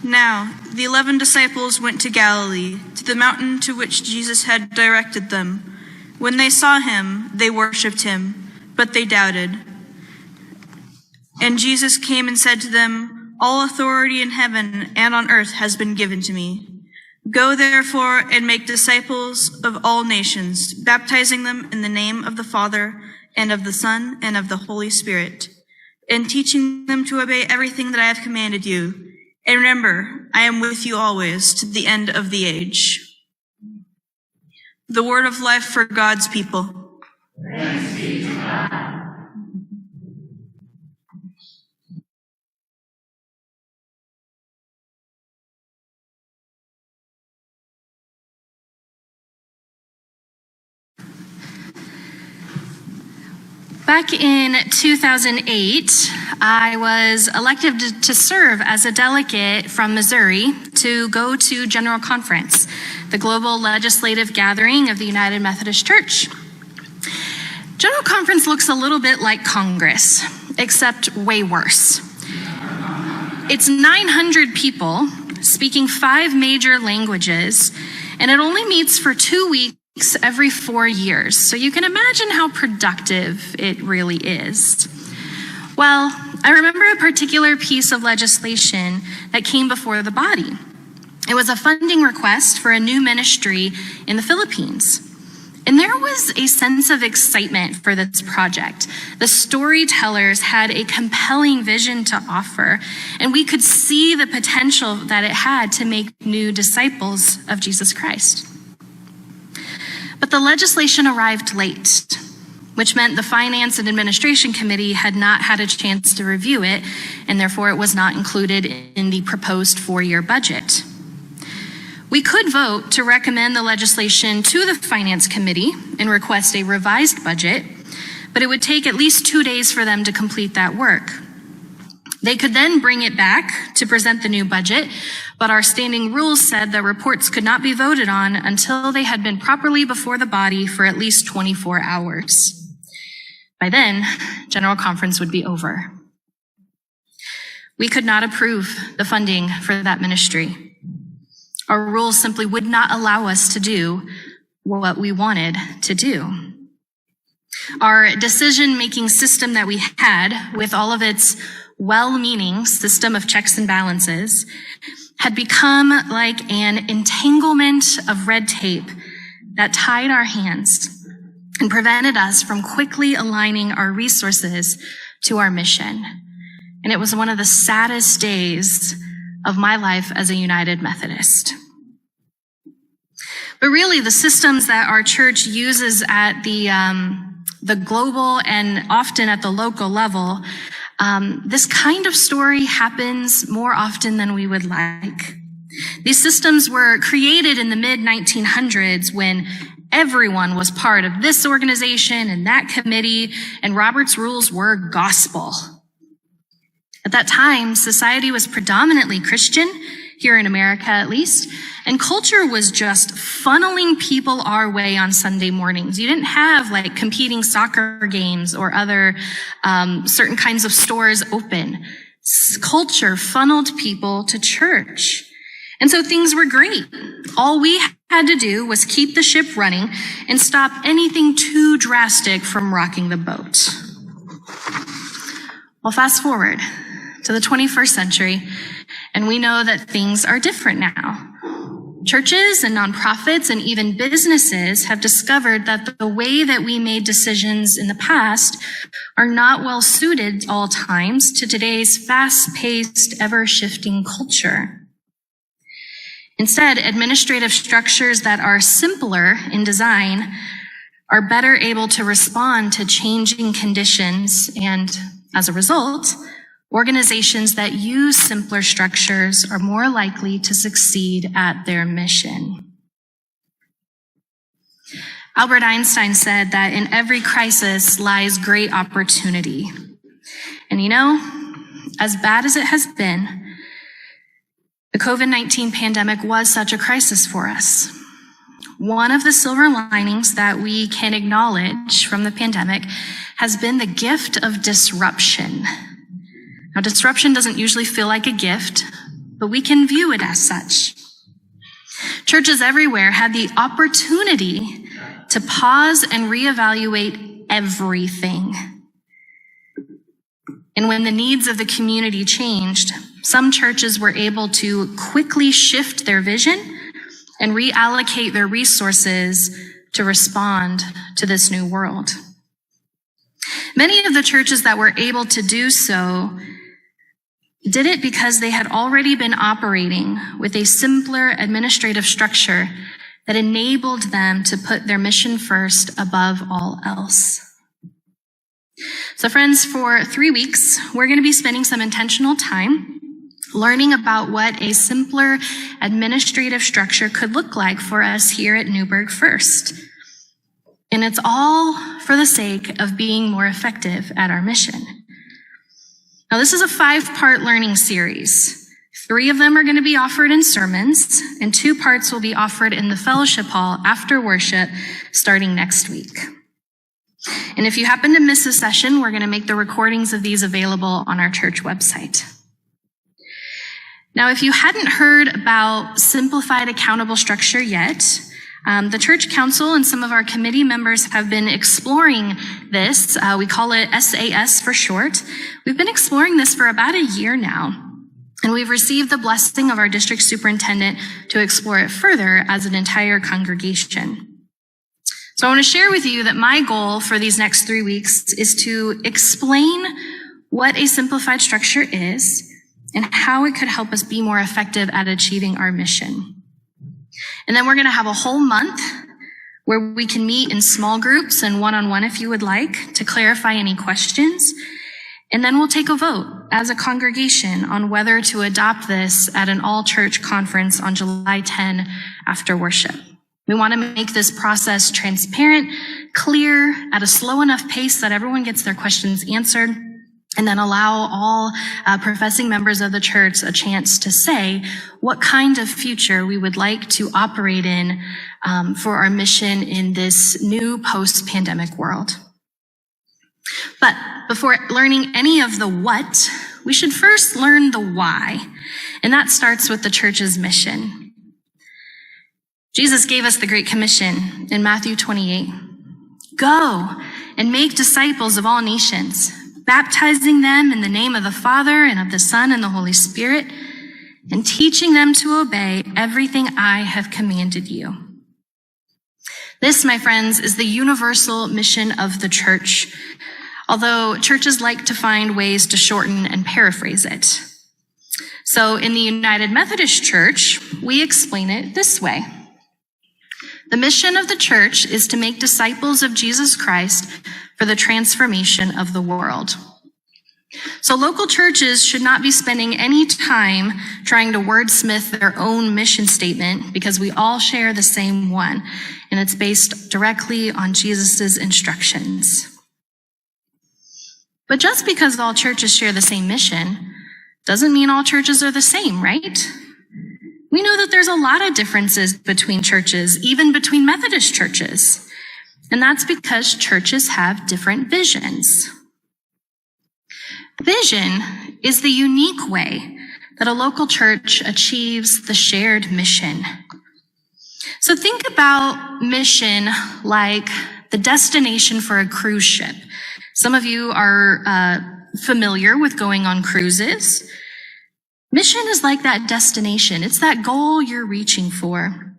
Now, the 11 disciples went to Galilee, to the mountain to which Jesus had directed them. When they saw him, they worshipped him, but they doubted. And Jesus came and said to them, "All authority in heaven and on earth has been given to me. Go therefore and make disciples of all nations, baptizing them in the name of the Father and of the Son and of the Holy Spirit, and teaching them to obey everything that I have commanded you. And remember, I am with you always to the end of the age." The word of life for God's people. Thanks be to God. Back in 2008, I was elected to serve as a delegate from Missouri to go to General Conference, the global legislative gathering of the United Methodist Church. General Conference looks a little bit like Congress, except way worse. It's 900 people speaking 5 major languages, and it only meets for 2 weeks every 4 years. So you can imagine how productive it really is. Well, I remember a particular piece of legislation that came before the body. It was a funding request for a new ministry in the Philippines. And there was a sense of excitement for this project. The storytellers had a compelling vision to offer, and we could see the potential that it had to make new disciples of Jesus Christ. But the legislation arrived late, which meant the Finance and Administration Committee had not had a chance to review it, and therefore it was not included in the proposed 4-year budget. We could vote to recommend the legislation to the Finance Committee and request a revised budget, but it would take at least 2 days for them to complete that work. They could then bring it back to present the new budget, but our standing rules said that reports could not be voted on until they had been properly before the body for at least 24 hours. By then, General Conference would be over. We could not approve the funding for that ministry. Our rules simply would not allow us to do what we wanted to do. Our decision-making system that we had, with all of its well-meaning system of checks and balances, had become like an entanglement of red tape that tied our hands and prevented us from quickly aligning our resources to our mission. And it was one of the saddest days of my life as a United Methodist. But really, the systems that our church uses at the global and often at the local level, this kind of story happens more often than we would like. These systems were created in the mid-1900s when everyone was part of this organization and that committee, and Robert's rules were gospel. At that time, society was predominantly Christian, here in America at least, and culture was just funneling people our way on Sunday mornings. You didn't have like competing soccer games or other certain kinds of stores open. Culture funneled people to church. And so things were great. All we had to do was keep the ship running and stop anything too drastic from rocking the boat. Well, fast forward to the 21st century, and we know that things are different now. Churches and nonprofits and even businesses have discovered that the way that we made decisions in the past are not well suited at all times to today's fast-paced, ever-shifting culture. Instead, administrative structures that are simpler in design are better able to respond to changing conditions, and as a result, organizations that use simpler structures are more likely to succeed at their mission. Albert Einstein said that in every crisis lies great opportunity. And you know, as bad as it has been, the COVID-19 pandemic was such a crisis for us. One of the silver linings that we can acknowledge from the pandemic has been the gift of disruption. Now, disruption doesn't usually feel like a gift, but we can view it as such. Churches everywhere had the opportunity to pause and reevaluate everything. And when the needs of the community changed, some churches were able to quickly shift their vision and reallocate their resources to respond to this new world. Many of the churches that were able to do so did it because they had already been operating with a simpler administrative structure that enabled them to put their mission first above all else. So friends, for 3 weeks, we're going to be spending some intentional time learning about what a simpler administrative structure could look like for us here at Newberg First. And it's all for the sake of being more effective at our mission. Now, this is a 5-part learning series. 3 of them are going to be offered in sermons, and 2 parts will be offered in the fellowship hall after worship starting next week. And if you happen to miss a session, we're going to make the recordings of these available on our church website. Now, if you hadn't heard about Simplified Accountable Structure yet, the church council and some of our committee members have been exploring this. We call it SAS for short. We've been exploring this for about a year now, and we've received the blessing of our district superintendent to explore it further as an entire congregation. So I want to share with you that my goal for these next 3 weeks is to explain what a simplified structure is and how it could help us be more effective at achieving our mission. And then we're going to have a whole month where we can meet in small groups and one-on-one if you would like to clarify any questions. And then we'll take a vote as a congregation on whether to adopt this at an all-church conference on July 10 after worship. We want to make this process transparent, clear, at a slow enough pace that everyone gets their questions answered, and then allow all professing members of the church a chance to say what kind of future we would like to operate in for our mission in this new post-pandemic world. But before learning any of the what, we should first learn the why, and that starts with the church's mission. Jesus gave us the Great Commission in Matthew 28. Go and make disciples of all nations, baptizing them in the name of the Father and of the Son and the Holy Spirit, and teaching them to obey everything I have commanded you. This, my friends, is the universal mission of the church, although churches like to find ways to shorten and paraphrase it. So in the United Methodist Church, we explain it this way. The mission of the church is to make disciples of Jesus Christ for the transformation of the world. So local churches should not be spending any time trying to wordsmith their own mission statement because we all share the same one, and it's based directly on Jesus's instructions. But just because all churches share the same mission doesn't mean all churches are the same, right? We know that there's a lot of differences between churches, even between Methodist churches. And that's because churches have different visions. Vision is the unique way that a local church achieves the shared mission. So think about mission like the destination for a cruise ship. Some of you are familiar with going on cruises. Mission is like that destination. It's that goal you're reaching for.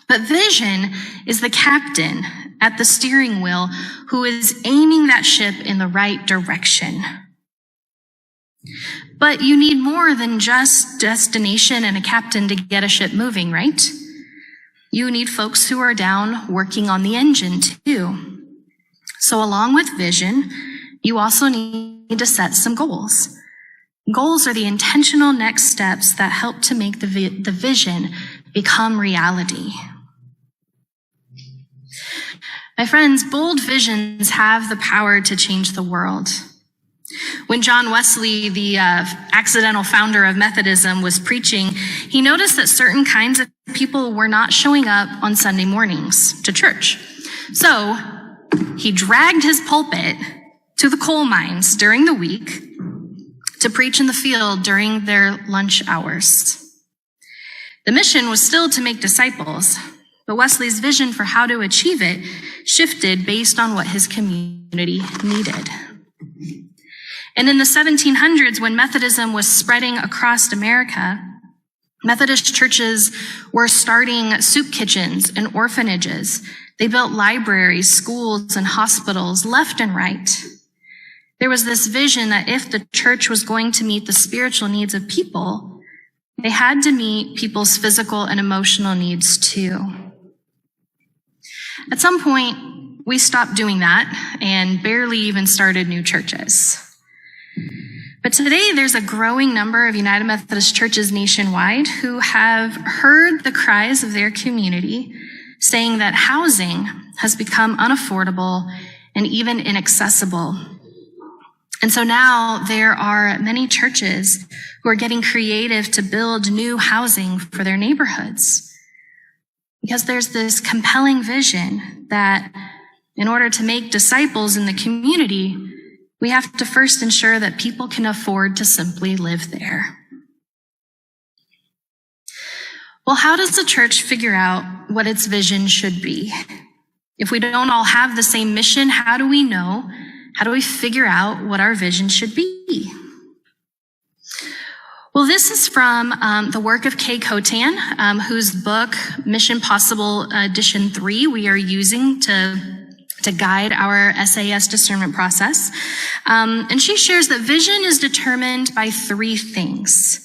But vision is the captain at the steering wheel who is aiming that ship in the right direction. But you need more than just destination and a captain to get a ship moving, right? You need folks who are down working on the engine too. So along with vision, you also need to set some goals. Goals are the intentional next steps that help to make the vision become reality. My friends, bold visions have the power to change the world. When John Wesley, the accidental founder of Methodism, was preaching, he noticed that certain kinds of people were not showing up on Sunday mornings to church. So he dragged his pulpit to the coal mines during the week to to preach in the field during their lunch hours. The mission was still to make disciples, but Wesley's vision for how to achieve it shifted based on what his community needed. And in the 1700s, when Methodism was spreading across America, Methodist churches were starting soup kitchens and orphanages. They built libraries, schools, and hospitals left and right. There was this vision that if the church was going to meet the spiritual needs of people, they had to meet people's physical and emotional needs too. At some point, we stopped doing that and barely even started new churches. But today, there's a growing number of United Methodist churches nationwide who have heard the cries of their community, saying that housing has become unaffordable and even inaccessible. And so now there are many churches who are getting creative to build new housing for their neighborhoods. Because there's this compelling vision that in order to make disciples in the community, we have to first ensure that people can afford to simply live there. Well, how does the church figure out what its vision should be? If we don't all have the same mission, how do we know? How do we figure out what our vision should be? Well, this is from the work of Kay Cotan, whose book, Mission Possible Edition 3, we are using to guide our SAS discernment process. And she shares that vision is determined by three things.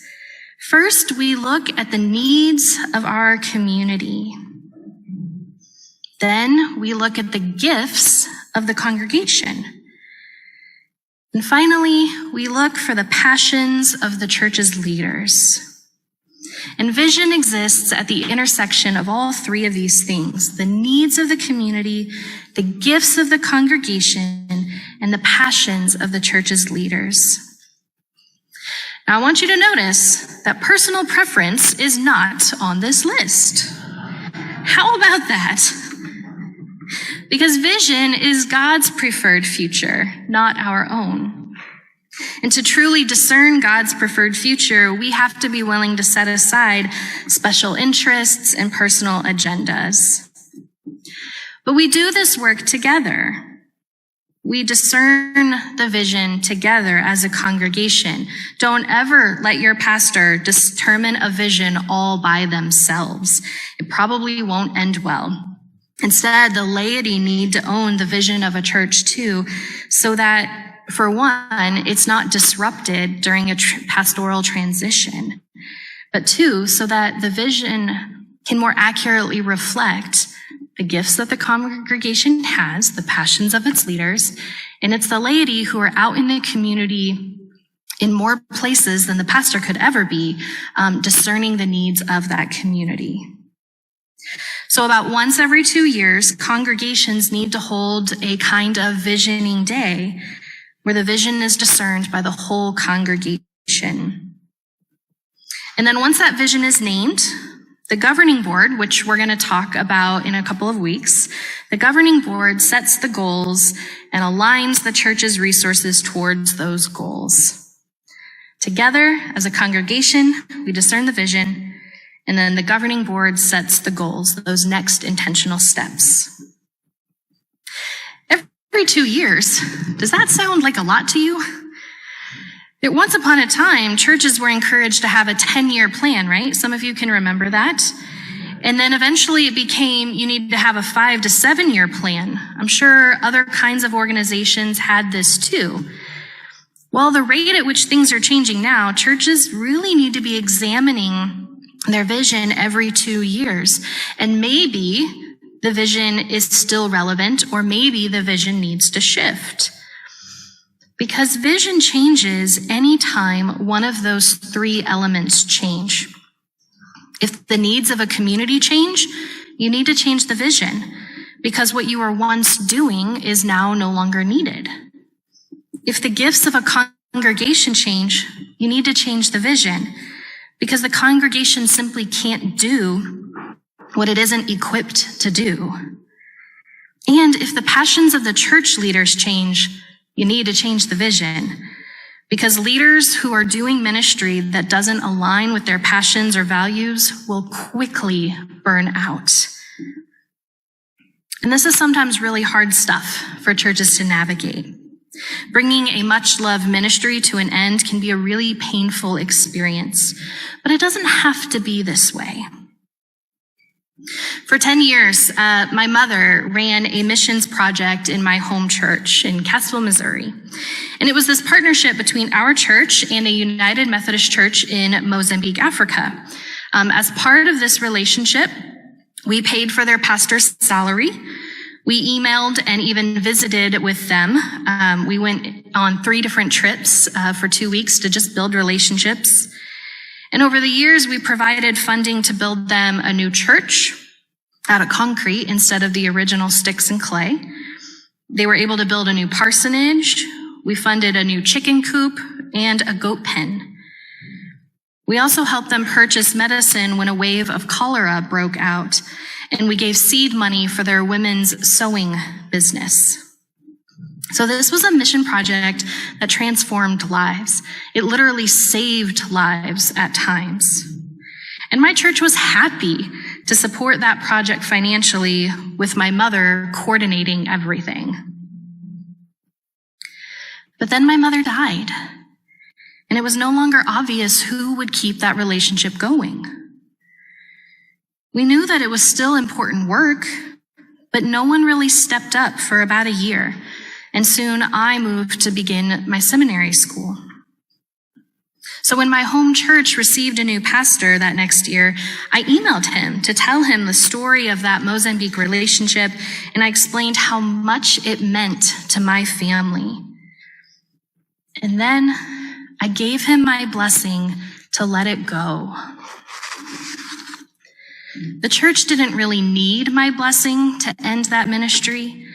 First, we look at the needs of our community. Then we look at the gifts of the congregation. And finally, we look for the passions of the church's leaders. And vision exists at the intersection of all three of these things: the needs of the community, the gifts of the congregation, and the passions of the church's leaders. Now, I want you to notice that personal preference is not on this list. How about that? Because vision is God's preferred future, not our own. And to truly discern God's preferred future, we have to be willing to set aside special interests and personal agendas. But we do this work together. We discern the vision together as a congregation. Don't ever let your pastor determine a vision all by themselves. It probably won't end well. Instead, the laity need to own the vision of a church too, so that, for one, it's not disrupted during a pastoral transition. But two, so that the vision can more accurately reflect the gifts that the congregation has, the passions of its leaders, and it's the laity who are out in the community in more places than the pastor could ever be, discerning the needs of that community. So about once every 2 years, congregations need to hold a kind of visioning day where the vision is discerned by the whole congregation. And then once that vision is named, the governing board, which we're going to talk about in a couple of weeks, the governing board sets the goals and aligns the church's resources towards those goals. Together, as a congregation, we discern the vision, and then the governing board sets the goals, those next intentional steps. Every 2 years, does that sound like a lot to you? Once upon a time, churches were encouraged to have a 10-year plan, right? Some of you can remember that. And then eventually it became, you need to have a 5 to 7 year plan. I'm sure other kinds of organizations had this too. Well, the rate at which things are changing now, churches really need to be examining their vision every 2 years. And maybe the vision is still relevant, or maybe the vision needs to shift. Because vision changes anytime one of those three elements change. If the needs of a community change, you need to change the vision, because what you were once doing is now no longer needed. If the gifts of a congregation change, you need to change the vision, because the congregation simply can't do what it isn't equipped to do. And if the passions of the church leaders change, you need to change the vision, Because leaders who are doing ministry that doesn't align with their passions or values will quickly burn out. And this is sometimes really hard stuff for churches to navigate. Bringing a much-loved ministry to an end can be a really painful experience, but it doesn't have to be this way. For 10 years, my mother ran a missions project in my home church in Cassville, Missouri. And it was this partnership between our church and a United Methodist church in Mozambique, Africa. As part of this relationship, we paid for their pastor's salary. We emailed and even visited with them. We went on 3 different trips for 2 weeks to just build relationships. And over the years, we provided funding to build them a new church out of concrete instead of the original sticks and clay. They were able to build a new parsonage. We funded a new chicken coop and a goat pen. We also helped them purchase medicine when a wave of cholera broke out, and we gave seed money for their women's sewing business. So this was a mission project that transformed lives. It literally saved lives at times. And my church was happy to support that project financially, with my mother coordinating everything. But then my mother died, and it was no longer obvious who would keep that relationship going. We knew that it was still important work, but no one really stepped up for about a year. And soon I moved to begin my seminary school. So when my home church received a new pastor that next year, I emailed him to tell him the story of that Mozambique relationship, and I explained how much it meant to my family. And then I gave him my blessing to let it go. The church didn't really need my blessing to end that ministry.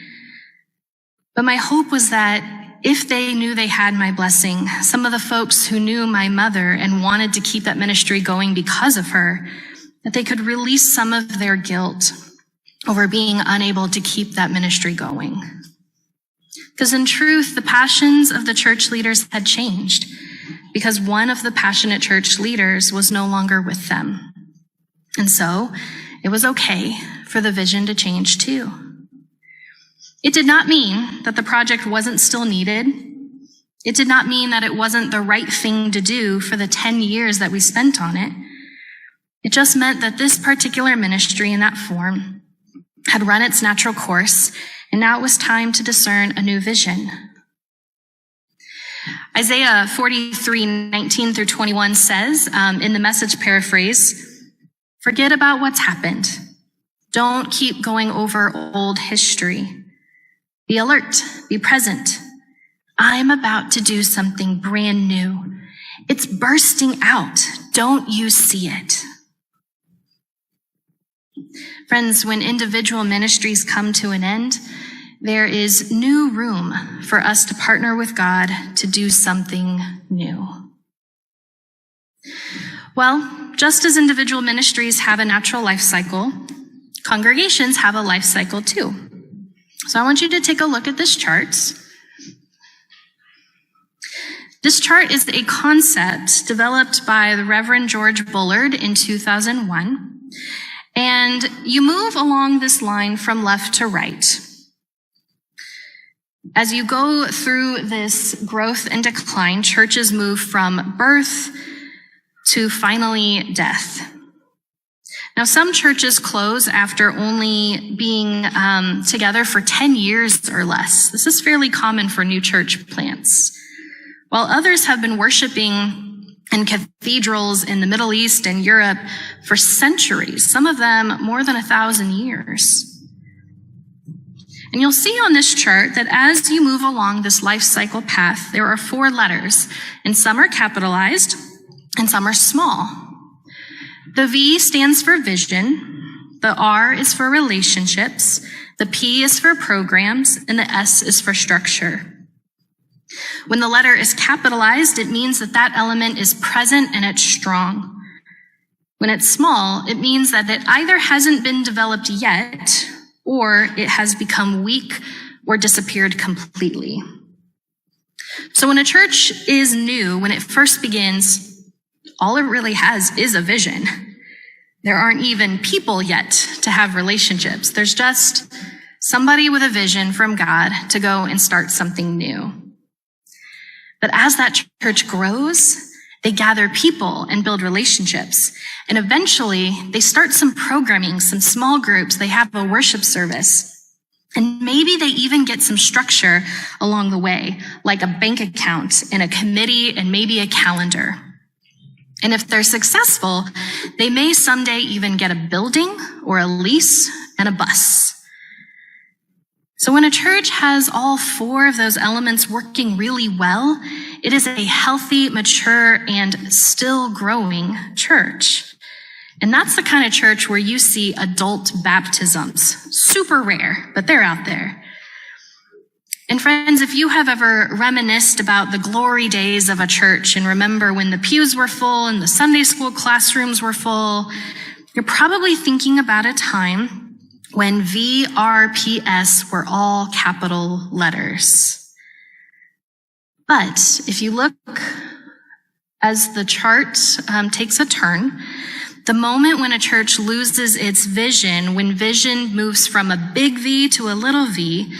But my hope was that if they knew they had my blessing, some of the folks who knew my mother and wanted to keep that ministry going because of her, that they could release some of their guilt over being unable to keep that ministry going. Because in truth, the passions of the church leaders had changed, because one of the passionate church leaders was no longer with them. And so it was okay for the vision to change too. It did not mean that the project wasn't still needed. It did not mean that it wasn't the right thing to do for the 10 years that we spent on it. It just meant that this particular ministry in that form had run its natural course, and now it was time to discern a new vision. Isaiah 43:19 through 21 says, in the Message paraphrase, "Forget about what's happened. Don't keep going over old history. Be alert, be present. I'm about to do something brand new. It's bursting out. Don't you see it?" Friends, when individual ministries come to an end, there is new room for us to partner with God to do something new. Well, just as individual ministries have a natural life cycle, congregations have a life cycle too. So I want you to take a look at this chart. This chart is a concept developed by the Reverend George Bullard in 2001. And you move along this line from left to right. As you go through this growth and decline, churches move from birth to finally death. Now, some churches close after only being together for 10 years or less. This is fairly common for new church plants. While others have been worshiping in cathedrals in the Middle East and Europe for centuries, some of them more than 1,000 years. And you'll see on this chart that as you move along this life cycle path, there are 4 letters, and some are capitalized and some are small. The V stands for vision, the R is for relationships, the P is for programs, and the S is for structure. When the letter is capitalized, it means that that element is present and it's strong. When it's small, it means that it either hasn't been developed yet, or it has become weak or disappeared completely. So when a church is new, when it first begins, all it really has is a vision. There aren't even people yet to have relationships. There's just somebody with a vision from God to go and start something new. But as that church grows, they gather people and build relationships. And eventually they start some programming, some small groups. They have a worship service. And maybe they even get some structure along the way, like a bank account and a committee and maybe a calendar. And if they're successful, they may someday even get a building or a lease and a bus. So when a church has all four of those elements working really well, it is a healthy, mature, and still growing church. And that's the kind of church where you see adult baptisms. Super rare, but they're out there. And friends, if you have ever reminisced about the glory days of a church and remember when the pews were full and the Sunday school classrooms were full, you're probably thinking about a time when VRPS were all capital letters. But if you look as the chart takes a turn, the moment when a church loses its vision, when vision moves from a big V to a little v,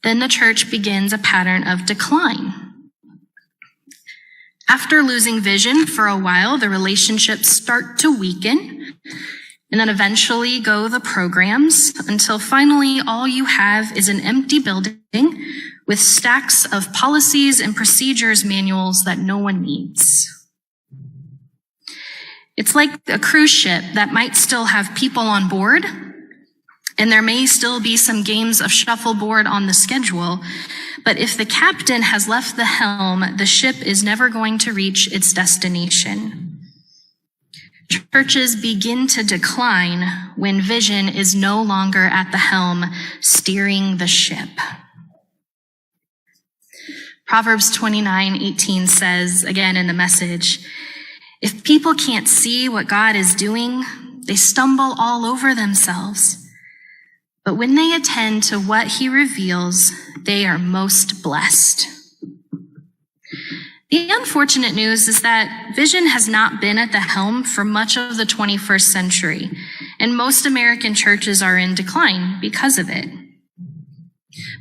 then the church begins a pattern of decline. After losing vision for a while, the relationships start to weaken, and then eventually go the programs, until finally all you have is an empty building with stacks of policies and procedures manuals that no one needs. It's like a cruise ship that might still have people on board, and there may still be some games of shuffleboard on the schedule, but if the captain has left the helm, the ship is never going to reach its destination. Churches begin to decline when vision is no longer at the helm, steering the ship. Proverbs 29:18 says, again in the Message, "If people can't see what God is doing, they stumble all over themselves. But when they attend to what he reveals, they are most blessed." The unfortunate news is that vision has not been at the helm for much of the 21st century, and most American churches are in decline because of it.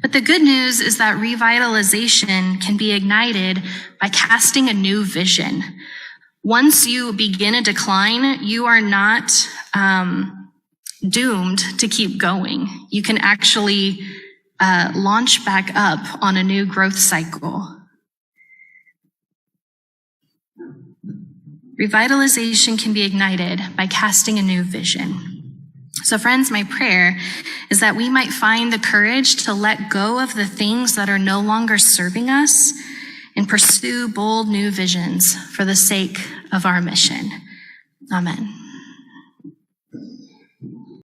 But the good news is that revitalization can be ignited by casting a new vision. Once you begin a decline, you are not doomed to keep going. You can actually launch back up on a new growth cycle. Revitalization can be ignited by casting a new vision. So friends, my prayer is that we might find the courage to let go of the things that are no longer serving us and pursue bold new visions for the sake of our mission. Amen.